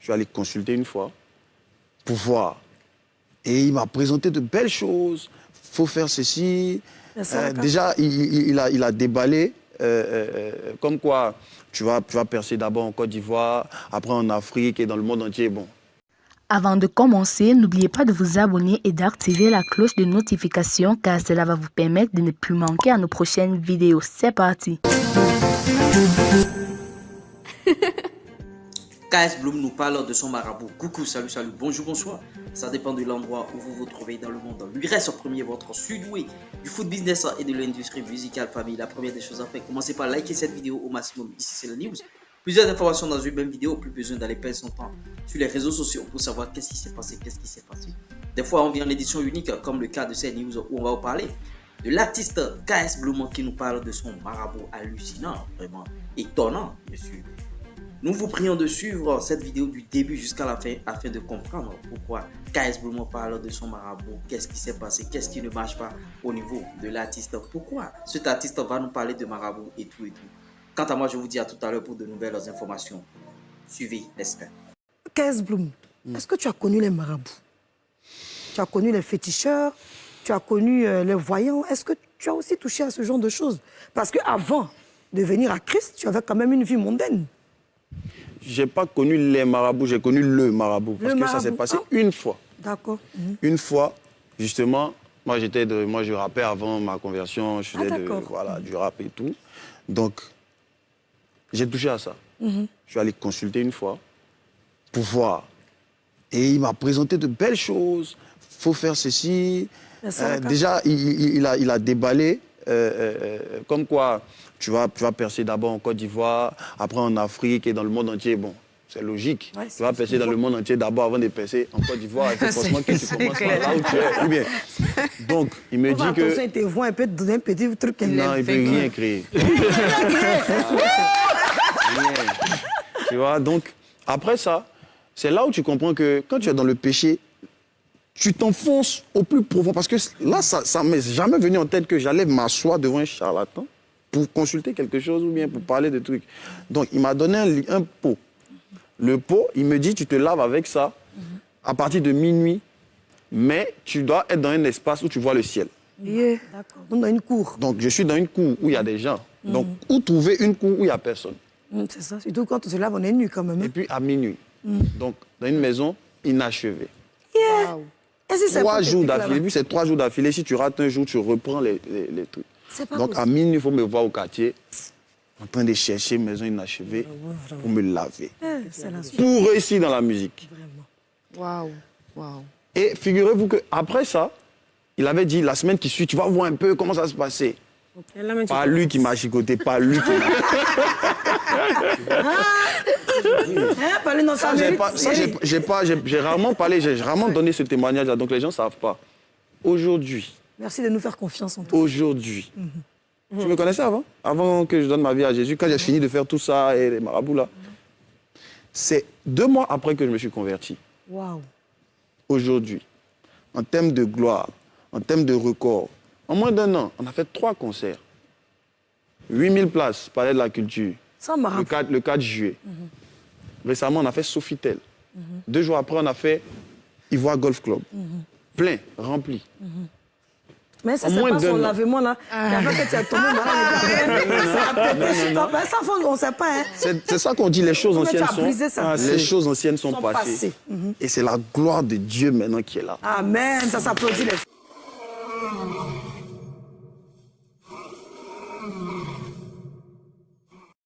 Je suis allé consulter une fois pour voir. Et il m'a présenté de belles choses. Il faut faire ceci. Déjà, il a déballé comme quoi tu vas percer d'abord en Côte d'Ivoire, après en Afrique et dans le monde entier. Bon. Avant de commencer, n'oubliez pas de vous abonner et d'activer la cloche de notification car cela va vous permettre de ne plus manquer à nos prochaines vidéos. C'est parti! KS Bloom nous parle de son marabout. Coucou, salut, bonjour, bonsoir. Ça dépend de l'endroit où vous vous trouvez dans le monde. Lui reste en premier votre sudoué du foot business et de l'industrie musicale famille. La première des choses à faire, commencez par liker cette vidéo au maximum. Ici c'est la news. Plusieurs informations dans une même vidéo, plus besoin d'aller perdre son temps sur les réseaux sociaux pour savoir qu'est-ce qui s'est passé, Des fois on vient en édition unique comme le cas de cette news où on va vous parler de l'artiste KS Bloom qui nous parle de son marabout hallucinant, vraiment étonnant bien sûr. Nous vous prions de suivre cette vidéo du début jusqu'à la fin afin de comprendre pourquoi KS Bloom parle de son marabout, qu'est-ce qui s'est passé, qu'est-ce qui ne marche pas au niveau de l'artiste, pourquoi cet artiste va nous parler de marabout et tout. Quant à moi, je vous dis à tout à l'heure pour de nouvelles informations. Suivez l'expert. KS Bloom, est-ce que tu as connu les marabouts? Tu as connu les féticheurs? Tu as connu les voyants? Est-ce que tu as aussi touché à ce genre de choses? Parce qu'avant de venir à Christ, tu avais quand même une vie mondaine. Je n'ai pas connu les marabouts, j'ai connu le marabout. Parce que ça s'est passé une fois. D'accord. Une fois, justement, moi je rappais avant ma conversion, je faisais du rap et tout. Donc, j'ai touché à ça. Je suis allé consulter une fois pour voir. Et il m'a présenté de belles choses. Il faut faire ceci. Déjà, il a déballé comme quoi tu vas percer d'abord en Côte d'Ivoire, après en Afrique et dans le monde entier. Bon, c'est logique. Ouais, tu vas percer dans le monde entier d'abord avant de percer en Côte d'Ivoire. Il faut forcément que tu commences là où tu es. Bien. Donc, il me dit que... Il te voit un peu donner un petit truc. Non, il ne peut rien créer. Tu vois, donc, après ça, c'est là où tu comprends que quand tu es dans le péché, tu t'enfonces au plus profond. Parce que là, ça ne m'est jamais venu en tête que j'allais m'asseoir devant un charlatan pour consulter quelque chose ou bien pour parler de trucs. Donc, il m'a donné un pot. Le pot, il me dit, tu te laves avec ça à partir de minuit, mais tu dois être dans un espace où tu vois le ciel. Yeah. D'accord. Dans une cour. Donc, je suis dans une cour où il y a des gens. Donc, où trouver une cour où il n'y a personne? C'est ça. Surtout quand on se lave, on est nu quand même. Et puis, à minuit. Donc, dans une maison inachevée. Yeah. 3 jours d'affilée. Puis, c'est 3 jours d'affilée. Si tu rates un jour, tu reprends les trucs. Donc, possible. À minuit, il faut me voir au quartier, en train de chercher une maison inachevée pour me laver. Pour réussir dans la musique. Vraiment. Waouh. Et figurez-vous qu'après ça, il avait dit, la semaine qui suit, tu vas voir un peu comment ça se passait. Pas lui qui m'a chicoté, pas lui qui m'a... J'ai rarement parlé, j'ai rarement donné ce témoignage-là, donc les gens ne savent pas. Aujourd'hui... Merci de nous faire confiance en toi. Aujourd'hui. Tu me connaissais avant? Avant que je donne ma vie à Jésus, quand j'ai fini de faire tout ça et les marabouts là. C'est 2 mois après que je me suis converti. Waouh. Aujourd'hui, en termes de gloire, en termes de record, en moins d'1 an, on a fait 3 concerts. 8000 places, Palais de la Culture. Sans marabout. Le 4 juillet. Récemment, on a fait Sofitel. 2 jours après, on a fait Ivoire Golf Club. Plein, rempli. Mais ça, c'est pas son lavement là. Après que tu as tombé malade. Ça, on ne sait pas. Hein. C'est ça qu'on dit, les choses anciennes sont passées. Et c'est la gloire de Dieu maintenant qui est là. Amen, ça s'applaudit les...